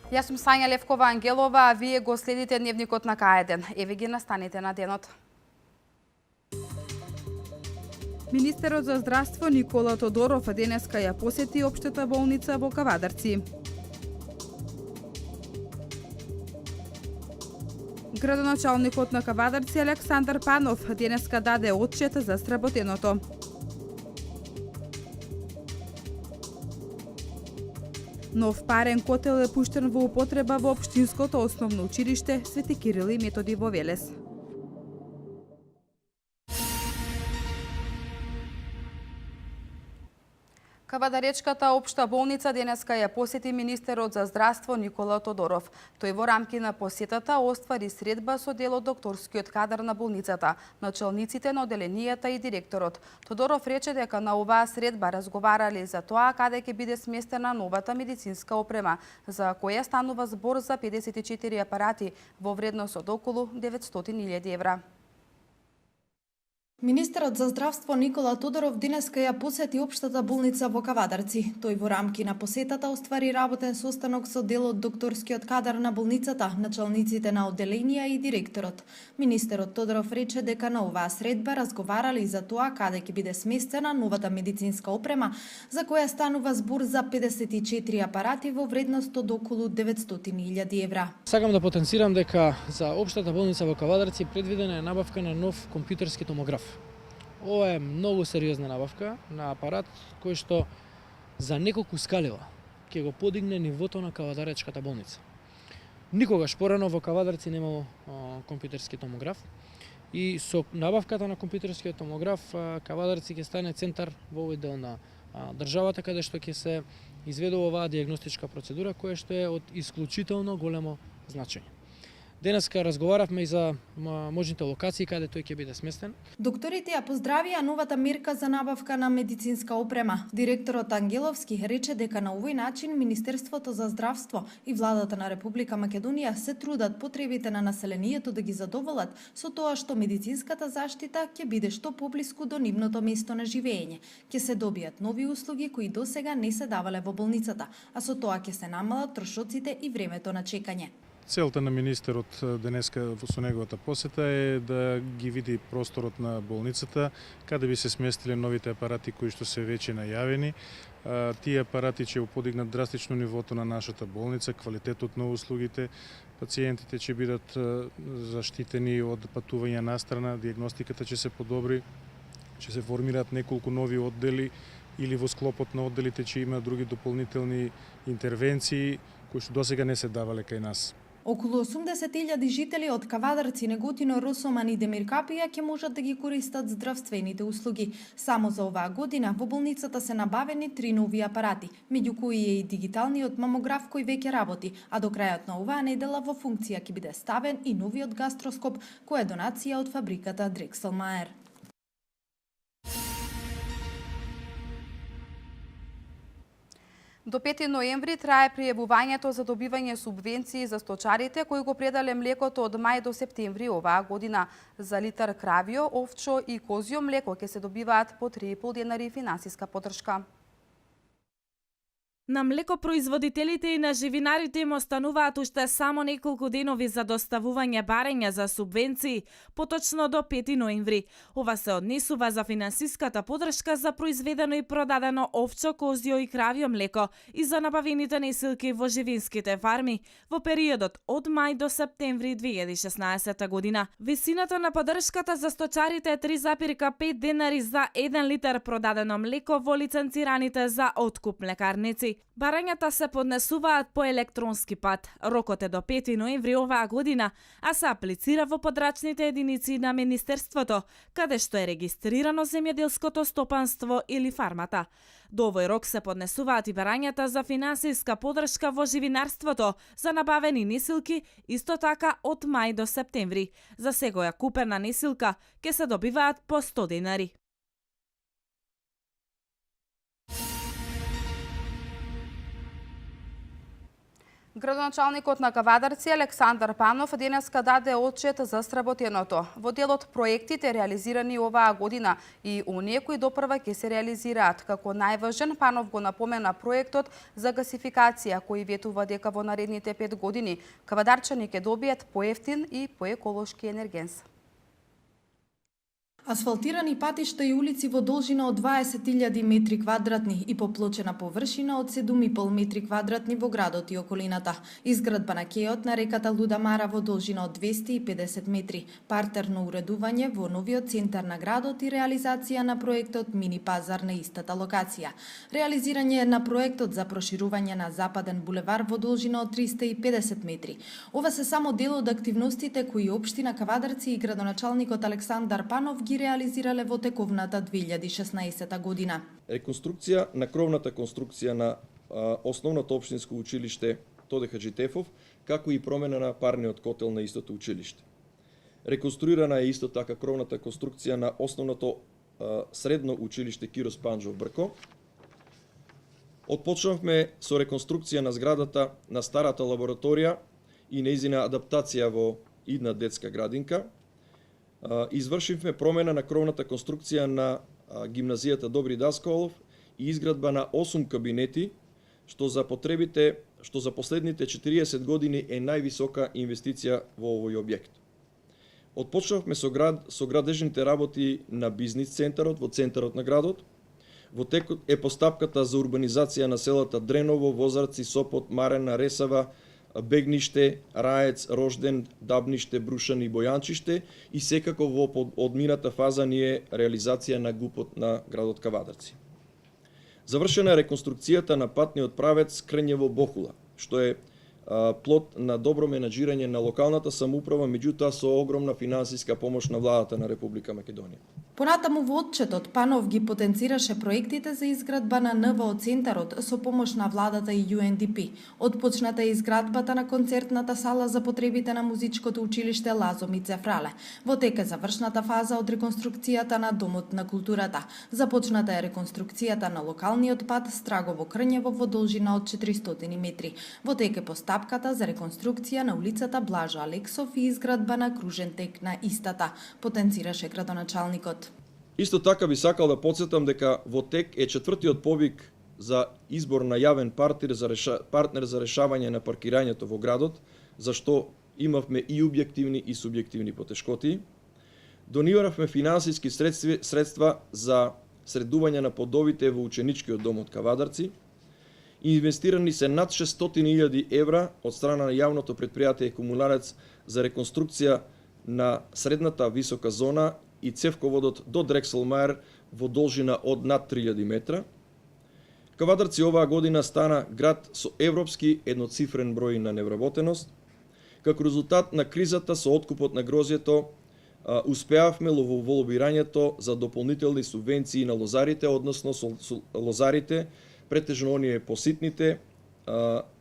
Јас сум Сања Левкова Ангелова, а вие го следите дневникот на К1. Еве ги настаните на денот. Министерот за здравство Никола Тодоров денеска ја посети општата болница во Кавадарци. Градоначалникот на Кавадарци Александар Панов денеска даде отчет за сработеното. Нов парен котел е пуштен во употреба во општинското основно училиште Свети Кирил и Методи во Велес. Кавадаречката општа болница денеска ја посети министерот за здравство Никола Тодоров. Тој во рамки на посетата оствари средба со дел од докторскиот кадар на болницата, началниците на оделенијата и директорот. Тодоров рече дека на оваа средба разговарале за тоа каде ќе биде сместена новата медицинска опрема, за која станува збор за 54 апарати во вредност од околу 900.000 евра. Министерот за здравство Никола Тодоров денеска ја посети општата болница во Кавадарци. Тој во рамки на посетата оствари работен состанок со дел од докторскиот кадар на болницата, началниците на оделенија и директорот. Министерот Тодоров рече дека на оваа средба разговарали за тоа каде ќе биде сместена новата медицинска опрема, за која станува збор за 54 апарати во вредност од околу 900.000 евра. Сакам да потенцирам дека за општата болница во Кавадарци предвидена е набавка на нов компјутерски томограф. Ова е многу сериозна набавка на апарат кој што за неколку скалила ќе го подигне нивото на Кавадаречката болница. Никогаш порано во Кавадарци немало компјутерски томограф и со набавката на компјутерскиот томограф Кавадарци ќе стане центар во овој дел на државата каде што ќе се изведува оваа дијагностичка процедура која што е од исклучително големо значење. Денеска разговаравме и за можните локации каде тој ќе биде сместен. Докторите ја поздравија новата мерка за набавка на медицинска опрема. Директорот Ангеловски рече дека на овој начин Министерството за здравство и владата на Република Македонија се трудат потребите на населението да ги задоволат со тоа што медицинската заштита ќе биде што поблиску до нивното место на живење. Ќе се добијат нови услуги кои досега не се давале во болницата, а со тоа ќе се намалат трошоците и времето на чекање. Целта на министерот денеска со неговата посета е да ги види просторот на болницата, каде би се сместиле новите апарати кои што се веќе најавени. Тие апарати ќе подигнат драстично нивото на нашата болница, квалитетот на услугите, пациентите ќе бидат заштитени од патување настрана, дијагностиката ќе се подобри, ќе се формираат неколку нови оддели или во склопот на одделите ќе има други дополнителни интервенции кои што досега не се давале кај нас. Околу 80.000 жители од Кавадарци, Неготино, Росоман и Демиркапија ќе можат да ги користат здравствените услуги. Само за оваа година во болницата се набавени 3 нови апарати, меѓу кои е и дигиталниот мамограф кој веќе работи, а до крајот на оваа недела во функција ќе биде ставен и новиот гастроскоп кој е донација од фабриката Дрекселмаер. До 5 ноември трае пријавувањето за добивање субвенции за сточарите кои го предале млекото од мај до септември оваа година. За литар кравио, овчо и козјо млеко ќе се добиваат по 3,5 денари финансиска поддршка. На млекопроизводителите и на живинарите им остануваат уште само неколку денови за доставување барања за субвенции, поточно до 5 ноември. Ова се однесува за финансиската поддршка за произведено и продадено овчо, козјо и кравио млеко и за набавените несилки во живинските фарми во периодот од мај до септември 2016 година. Висината на поддршката за сточарите е 3,5 денари за 1 литар продадено млеко во лиценцираните за откуп млекарници. Барањата се поднесуваат по електронски пат. Рокот е до 5 ноември оваа година, а се аплицира во подрачните единици на Министерството, каде што е регистрирано земјоделското стопанство или фармата. До овој рок се поднесуваат и барањата за финансиска поддршка во живинарството за набавени несилки, исто така од мај до септември. За секоја купена несилка ќе се добиваат по 100 денари. Градоначалникот на Кавадарци Александар Панов денеска даде отчет за сработеното. Во делот проектите реализирани оваа година и оние кои допрва ќе се реализираат. Како најважен, Панов го напомена проектот за гасификација кој ветува дека во наредните 5 години кавадарчани ќе добијат поевтин и поеколошки енергенс. Асфалтирани патишта и улици во должина од 20.000 метри квадратни и поплочена површина од 7,5 метри квадратни во градот и околината. Изградба на кеот на реката Луда Мара во должина од 250 метри. Партерно уредување во новиот центар на градот и реализација на проектот Мини пазар на истата локација. Реализирање на проектот за проширување на Западен булевар во должина од 350 метри. Ова се само дел од активностите кои општина Кавадарци и градоначалникот Александар Панов ги реализирале во тековната 2016 година. Реконструкција на кровната конструкција на основното општинско училиште Тоде Хаджитефов, како и промена на парниот котел на истото училиште. Реконструирана е исто така кровната конструкција на основното средно училиште Кирос Панџов Брко. Отпочнавме со реконструкција на зградата на старата лабораторија и нејзина адаптација во идна детска градинка. Извршивме промена на кровната конструкција на гимназијата Добри Даскалов и изградба на 8 кабинети, што за последните 40 години е највисока инвестиција во овој објект. Отпочнавме со градежните работи на бизнис центарот во центарот на градот. Во текот е постапката за урбанизација на селата Дреново, Возарци, Сопот, Марена, Ресава, Бегниште, Раец, Рожден, Дабниште, Брушан и Бојанчиште и секако во одмината фаза ни е реализација на ГУПот на градот Кавадарци. Завршена е реконструкцијата на патниот правец Крњево-Бохула, што е плод на добро менаџирање на локалната самоуправа, меѓутоа со огромна финансиска помош на владата на Република Македонија. Понатаму во отчетот Панов ги потенцираше проектите за изградба на НВО центарот со помош на владата и UNDP. Отпочната е изградбата на концертната сала за потребите на музичкото училиште Лазо Мице Фрале. Во тек е завршната фаза од реконструкцијата на Домот на културата. Започната е реконструкцијата на локалниот пат Страгово-Крњево во должина од 400 метри. Во тек е постапката за реконструкција на улицата Блажо Алексов и изградба на кружен тек на истата, потенцираше градоначалникот. Исто така би сакал да подсетам дека во тек е 4тиот повик за избор на јавен партнер за решавање на паркирањето во градот, за што имавме и објективни и субјективни потешкоти. Дониравме финансиски средства за средување на подовите во ученичкиот дом од Кавадарци. Инвестирани се над 600.000 евра од страна на јавното предпријатие Комунарец за реконструкција на средната висока зона и цевководот до Дрекселмајер во должина од над 3000 метра. Кавадарци оваа година стана град со европски едноцифрен број на невработеност. Како резултат на кризата со откупот на грозјето, успеавме во лобирањето за дополнителни субвенции на лозарите, односно со лозарите, претежно оние поситните,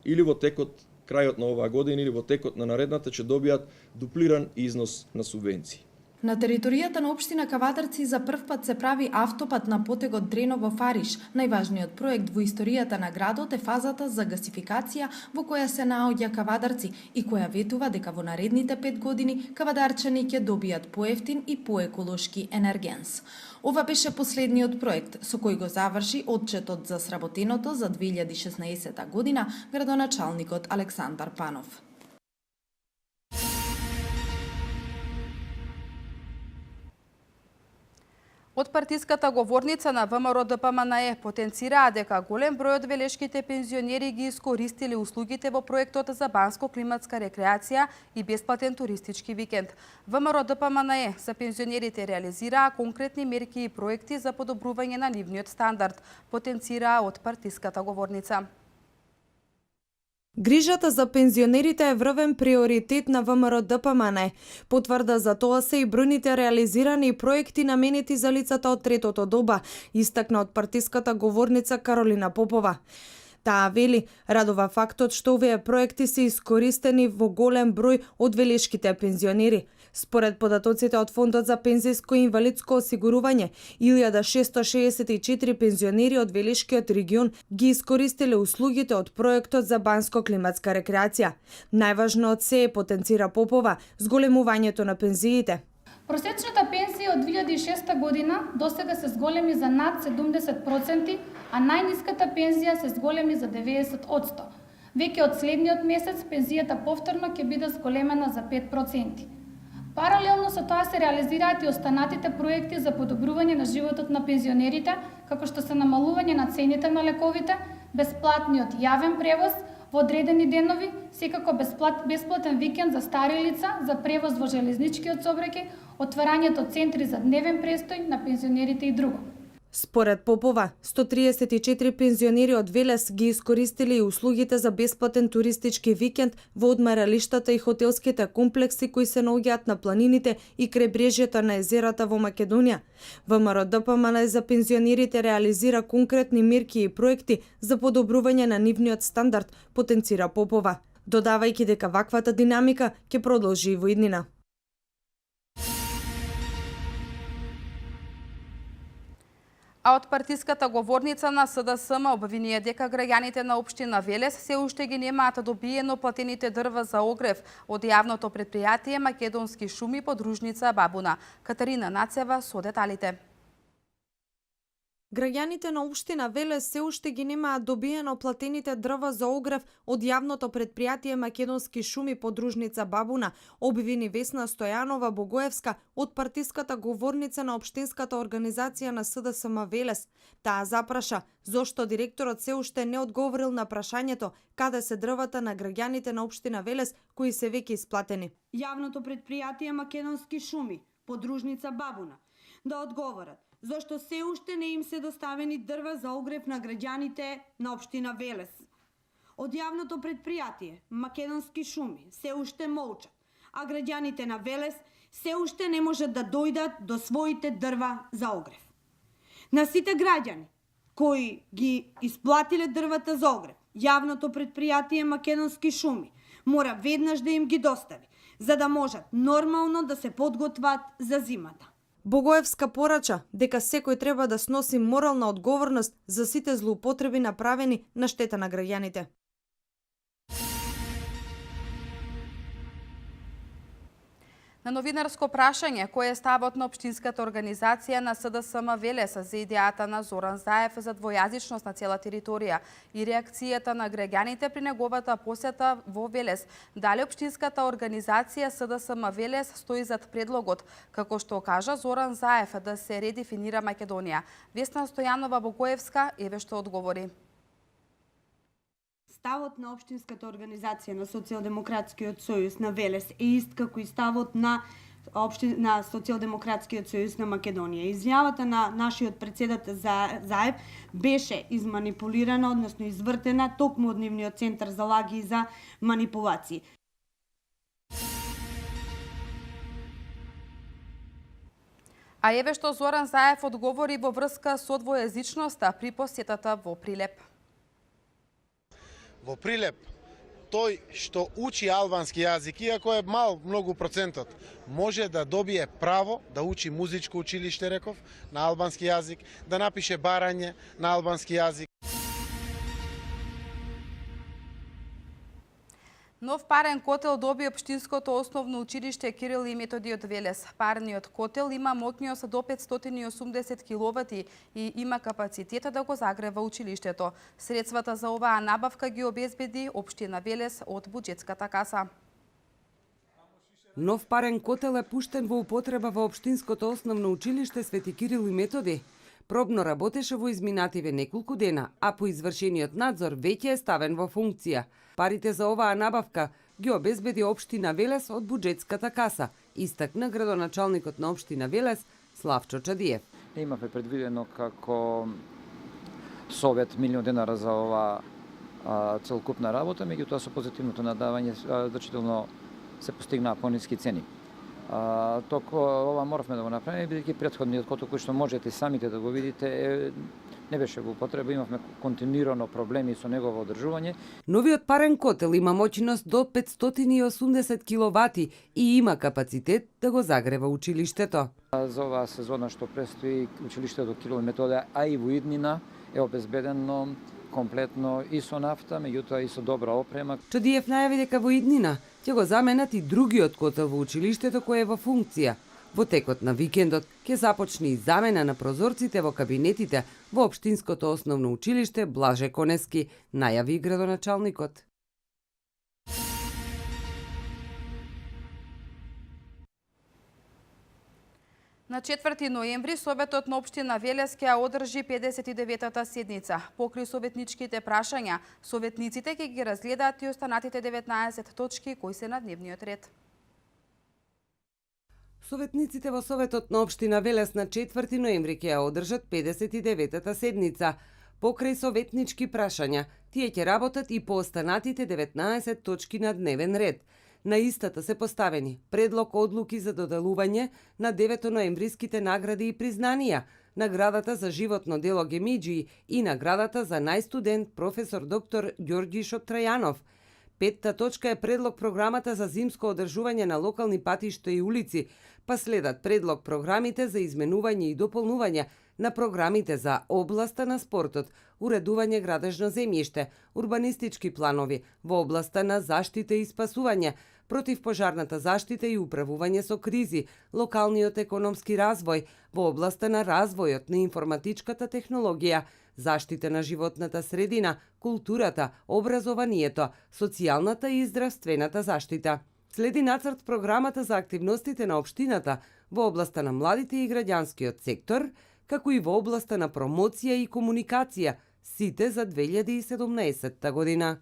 или во текот крајот на оваа година или во текот на наредната ќе добијат дуплиран износ на субвенции. На територијата на општина Кавадарци за прв пат се прави автопат на потегот Дреново-Фариш. Најважниот проект во историјата на градот е фазата за гасификација во која се наоѓа Кавадарци и која ветува дека во наредните 5 години кавадарчани ќе добијат поевтин и поеколошки енергенс. Ова беше последниот проект со кој го заврши отчетот за сработеното за 2016 година градоначалникот Александар Панов. Од партиската говорница на ВМРО-ДПМНЕ потенцираа дека голем број од велешките пензионери ги искористиле услугите во проектот за банско-климатска рекреација и бесплатен туристички викенд. ВМРО-ДПМНЕ за пензионерите реализираа конкретни мерки и проекти за подобрување на нивниот стандард, потенцираа од партиската говорница. Грижата за пензионерите е врвен приоритет на ВМРО-ДПМНЕ. Потврда за тоа се и бројните реализирани проекти наменети за лицата од третото доба, истакна од партиската говорница Каролина Попова. Таа вели, радува фактот што овие проекти се искористени во голем број од велешките пензионери. Според податоците од Фондот за пензиско и инвалидско осигурување, 1664 пензионери од велешкиот регион ги искористиле услугите од проектот за банско-климатска рекреација. Најважно од се, потенцира Попова, зголемувањето на пензиите. Просечната пензија од 2006 година досега се зголеми за над 70%, а најниската пензија се зголеми за 90%. Веќе од следниот месец пензијата повторно ќе биде зголемена за 5%. Паралелно со тоа се реализираат и останатите проекти за подобрување на животот на пензионерите, како што се намалување на цените на лековите, бесплатниот јавен превоз во одредени денови, секако бесплатен викенд за стари лица, за превоз во железничкиот сообраќај, отварањето центри за дневен престој на пензионерите и друго. Според Попова, 134 пензионери од Велес ги искористили и услугите за бесплатен туристички викенд во одмаралиштата и хотелските комплекси кои се наоѓаат на планините и крајбрежјата на езерата во Македонија. ВМРО ДПМН за пензионерите реализира конкретни мерки и проекти за подобрување на нивниот стандард, потенцира Попова, додавајќи дека ваквата динамика ќе продолжи и во иднина. А од партиската говорница на СДСМ обвинија дека граѓаните на општина Велес се уште ги немаат добиено платените дрва за огрев од јавното претпријатие Македонски шуми подружница Бабуна. Катарина Нацева со деталите. Граѓаните на општина Велес се уште ги немаат добиено платените дрва за огрев од јавното претпријатие Македонски шуми подружница Бабуна, обвини Весна Стојанова Богоевска од партиската говорница на општинската организација на СДСМ Велес. Таа запраша зошто директорот се уште не одговорил на прашањето каде се дрвата на граѓаните на општина Велес кои се веќе исплатени. Јавното претпријатие Македонски шуми подружница Бабуна да одговорат зошто се уште не им се доставени дрва за огрев на граѓаните на општина Велес. Од јавното претпријатие Македонски шуми се уште молчат, а граѓаните на Велес се уште не можат да дојдат до своите дрва за огрев. На сите граѓани кои ги исплатиле дрвата за огрев, јавното претпријатие Македонски шуми мора веднаш да им ги достави, за да можат нормално да се подготват за зимата. Богоевска порача дека секој треба да сноси морална одговорност за сите злоупотреби направени на штета на граѓаните. На новинарско прашање кој е ставот на општинската организација на СДСМ Велес за идејата на Зоран Заев за двојазичност на цела територија и реакцијата на граѓаните при неговата посета во Велес, дали општинската организација СДСМ Велес стои зад предлогот, како што кажа Зоран Заев да се редефинира Македонија. Весна Стојанова Богоевска еве што одговори. Ставот на општинската организација на Социјалдемократскиот сојуз на Велес е ист како и ставот на Социјалдемократскиот сојуз на Македонија. Изјавата на нашиот председател Заев беше изманипулирана, односно извртена токму од нивниот центар за лаги и за манипулации. А еве што Зоран Заев одговори во врска со двојазичноста при посетата во Прилеп. Во Прилеп, тој што учи албански јазик, иако е мал многу процентот, може да добие право да учи музичко училиште, реков, на албански јазик, да напише барање на албански јазик. Нов парен котел доби општинското основно училиште Кирил и Методи од Велес. Парниот котел има моќност до 580 киловати и има капацитета да го загрева училиштето. Средствата за оваа набавка ги обезбеди општина Велес од буџетската каса. Нов парен котел е пуштен во употреба во општинското основно училиште Свети Кирил и Методи. Пробно работеше во изминативе неколку дена, а по извршениот надзор веќе е ставен во функција. Парите за оваа набавка ги обезбеди општина Велес од буџетската каса, истакна градоначалникот на општина Велес Славчо Чадиев. Имавме предвидено како совет милион денара за оваа целокупна работа, меѓутоа со позитивното надавање значително се постигнаа пониски цени. Ова моравме да го направиме, бидејќи претходниот котел кој што можете самите да го видите е не беше во употреба, имавме континуирано проблеми со негово одржување. Новиот парен котел има моќност до 580 киловати и има капацитет да го загрева училиштето. За оваа сезона што престои, училиштето Кирил и Методија, а и во иднина е обезбедено комплетно и со нафта, меѓутоа и со добра опрема. Чодиев најави дека во иднина ќе го заменат и другиот котел во училиштето кој е во функција. Во текот на викендот ќе започне и замена на прозорците во кабинетите во Општинското основно училиште Блаже Конески, најави градоначалникот. На 4 ноември Советот на Општина Велес ќе одржи 59-та седница. Покри советничките прашања, советниците ќе ги разгледаат и останатите 19 точки кои се на дневниот ред. Советниците во Советот на Општина Велес на 4 ноември ќе ја одржат 59-та седница. Покрај советнички прашања, тие ќе работат и по останатите 19 точки на дневен ред. На истата се поставени предлог одлуки за доделување на 9 ноемвриските награди и признанија, наградата за животно дело Гемиџи и наградата за најстудент професор доктор Ѓорѓи Шоптрајанов. 5-та точка е предлог програмата за зимско одржување на локални патишта и улици, па следат предлог програмите за изменување и дополнување на програмите за областа на спортот, уредување градежно земјиште, урбанистички планови во областа на заштита и спасување, противпожарната заштита и управување со кризи, локалниот економски развој во областа на развојот на информатичката технологија, заштита на животната средина, културата, образованието, социјалната и здравствената заштита. Следи нацрт програмата за активностите на општината во областа на младите и граѓанскиот сектор, како и во областа на промоција и комуникација, сите за 2017 година.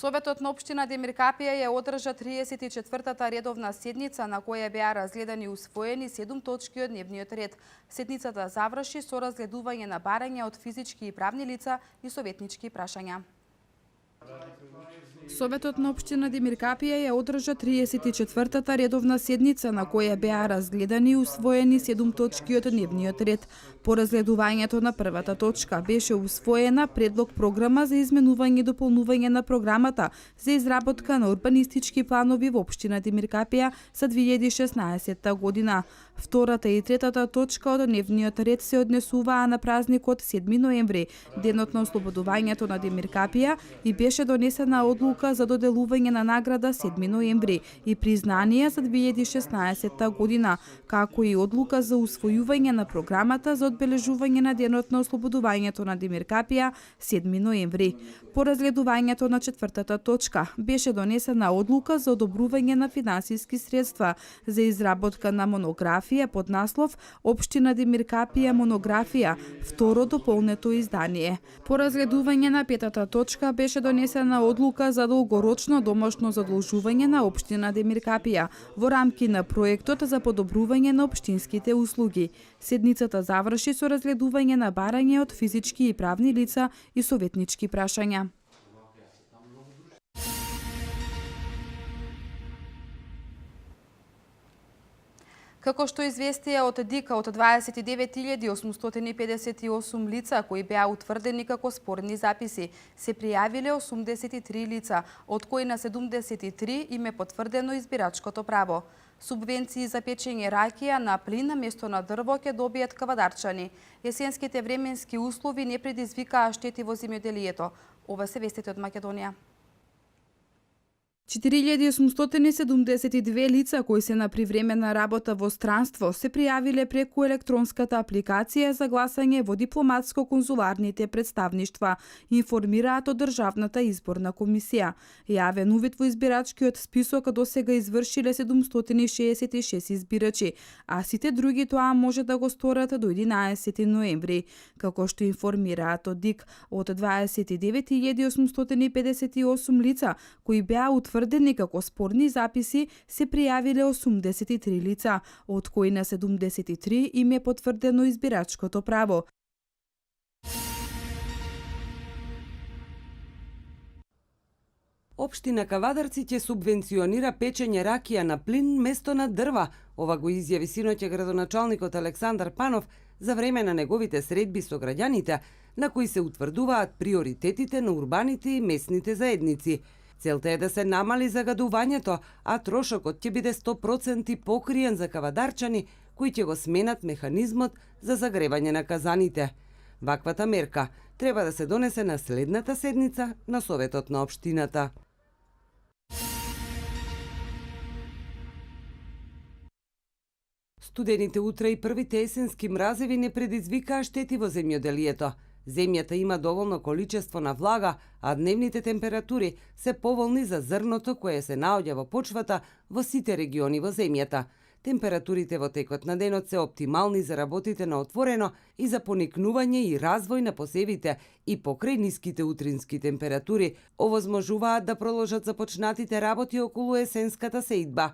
Советот на Општина Демиркапија ја одржа 34-та редовна седница на која беа разгледани и усвоени 7 точки од дневниот ред. Седницата заврши со разгледување на барања од физички и правни лица и советнички прашања. Советот на Општина Демиркапија ја одржа 34-та редовна седница на која беа разгледани и усвоени 7 точки од дневниот ред. По разгледувањето на првата точка беше усвоена предлог програма за изменување и дополнување на програмата за изработка на урбанистички планови во Општина Демиркапија за 2016 година. Втората и третата точка од дневниот ред се однесуваа на празникот 7 ноември, денот на ослободувањето на Демиркапија, и беше донесена одлука за доделување на награда 7 ноември и признание за 2016 година, како и одлука за усвојување на програмата за одбележување на денот на ослободувањето на Демиркапија 7 ноември. По разгледувањето на четвртата точка беше донесена одлука за одобрување на финансиски средства за изработка на монографија под наслов Општина Демиркапија монографија, второ дополнето издание. По разгледување на петата точка беше донесена одлука за долгорочно домашно задолжување на Општина Демиркапија во рамки на проектот за подобрување на општинските услуги. Седницата заврши со разгледување на барање од физички и правни лица и советнички прашања. Како што известија од ДИК, од 29.858 лица кои беа утврдени како спорни записи, се пријавиле 83 лица, од кои на 73 им е потврдено избирачкото право. Субвенции за печење ракија на плин на место на дрво ќе добијат кавадарчани. Есенските временски услови не предизвикаа штети во земјоделието. Ова се вестите од Македонија. 4872 лица кои се на привремена работа во странство се пријавиле преку електронската апликација за гласање во дипломатско-конзуларните представништва, информираат од Државната изборна комисија. Јавен увид во избирачкиот список досега извршиле 766 избирачи, а сите други тоа може да го сторат до 11 ноември. Како што информираат од ДИК, од 29.858 лица кои беа утврдени како спорни записи се пријавиле 83 лица, од кои на 73 им е потврдено избирачкото право. Општина Кавадарци ќе субвенционира печење ракија на плин место на дрва. Ова го изјави синоќа градоначалникот Александар Панов за време на неговите средби со граѓаните, на кои се утврдуваат приоритетите на урбаните и местните заедници. Целта е да се намали загадувањето, а трошокот ќе биде 100% покриен за кавадарчани кои ќе го сменат механизмот за загревање на казаните. Ваквата мерка треба да се донесе на следната седница на Советот на општината. Студените утра и првите есенски мразеви не предизвикаа штети во земјоделието. Земјата има доволно количество на влага, а дневните температури се поволни за зрното кое се наоѓа во почвата во сите региони во земјата. Температурите во текот на денот се оптимални за работите на отворено и за поникнување и развој на посевите и покрај ниските утрински температури овозможуваат да продолжат започнатите работи околу есенската сеидба.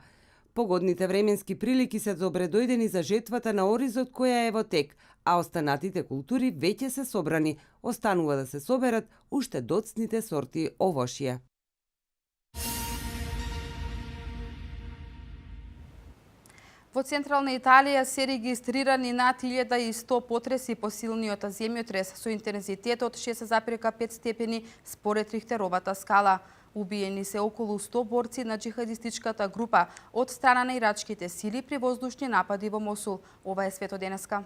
Погодните временски прилики се добре дојдени за жетвата на оризот која е во тек, а останатите култури веќе се собрани, останува да се соберат уште доцните сорти овошје. Во Централна Италија се регистрирани над 1100 потреси по силниот земјотрес со интензитет од 6,5 степени според Рихтеровата скала. Убиени се околу 100 борци на джихадистичката група од страна на ирачките сили при воздушни напади во Мосул. Ова е свето денеска.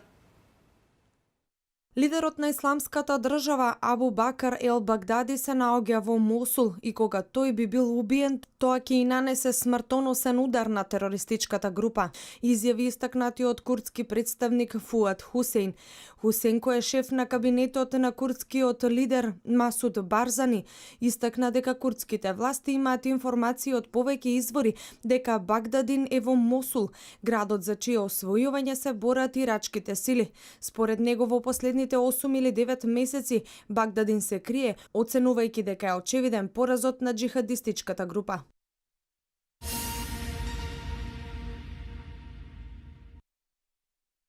Лидерот на исламската држава Абу Бакар ел Багдади се наоѓа во Мосул и кога тој би бил убиен, тоа ќе и нанесе смртоносен удар на терористичката група, изјави истакнатиот курдски представник Фуад Хусейн. Хусейн, кој е шеф на кабинетот на курдскиот лидер Масуд Барзани, истакна дека курдските власти имаат информации од повеќе извори дека Багдадин е во Мосул, градот за чие освојување се борат ирачките сили. Според него во последните 8 или 9 месеци Багдадин се крие, оценувајќи дека е очевиден поразот на джихадистичката група.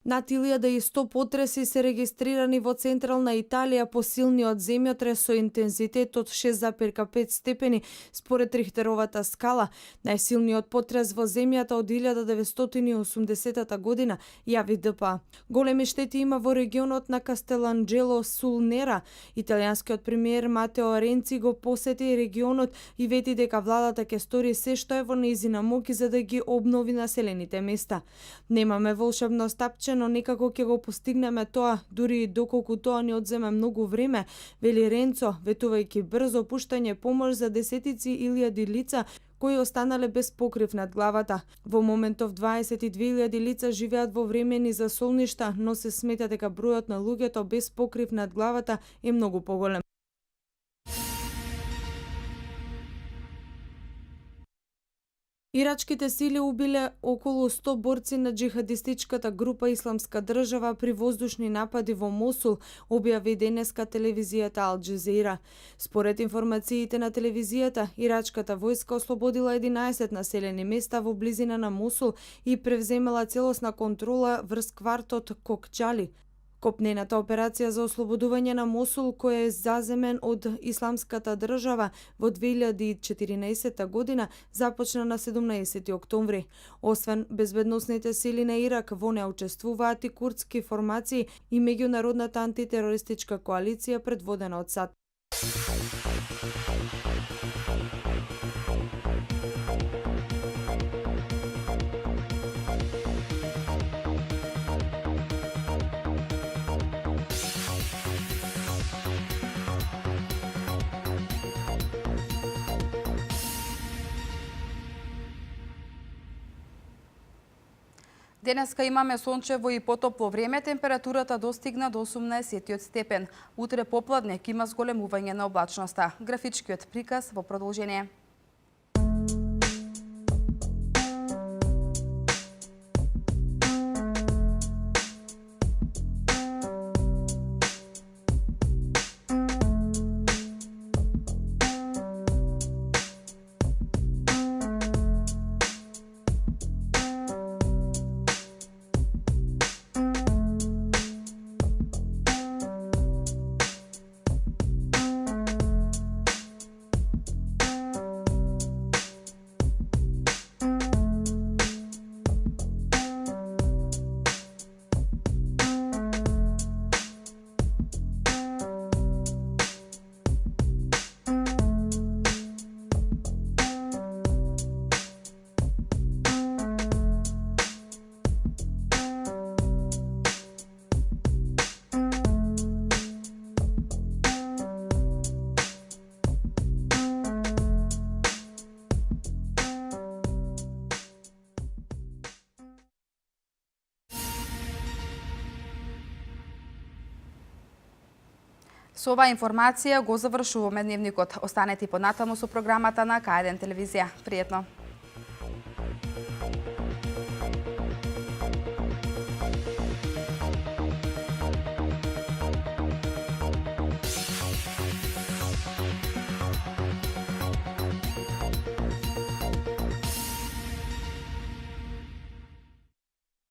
Над 1100 потреси се регистрирани во Централна Италија по силниот земјотрес со интензитет од 6,5 степени според Рихтеровата скала. Најсилниот потрес во земјата од 1980 година, јави ДПА. Големи штети има во регионот на Кастеланџело Сул Италијанскиот премиер Матео Ренци го посети регионот и вети дека владата ќе стори се што е во нејзина моќ за да ги обнови населените места. Немаме волшебно стапче, но некако ќе го постигнеме тоа, дури и доколку тоа ни одземе многу време, вели Ренцо, ветувајќи брзо пуштање помош за десетици илјади лица кои останале без покрив над главата. Во моментов 22.000 лица живеат во времени засолништа, но се смета дека бројот на луѓето без покрив над главата е многу поголем. Ирачките сили убиле околу 100 борци на джихадистичката група Исламска држава при воздушни напади во Мосул, објави денеска телевизијата Ал Џезира. Според информациите на телевизијата, ирачката војска ослободила 11 населени места во близина на Мосул и превземала целосна контрола врз квартот Кокчали. Копнената операција за ослободување на Мосул, кој е заземен од Исламската држава во 2014 година, започна на 17 октомври. Освен безбедносните сили на Ирак, во неа учествуваат и курдски формации и меѓународната антитерористичка коалиција предводена од САД. Денеска имаме сончево и потопло време, температурата достигна до 18 степен. Утре попладне ќе има зголемување на облачноста. Графичкиот приказ во продолжение. Со оваа информација го завршуваме дневникот. Останете понатаму со програмата на К1 телевизија. Пријатно!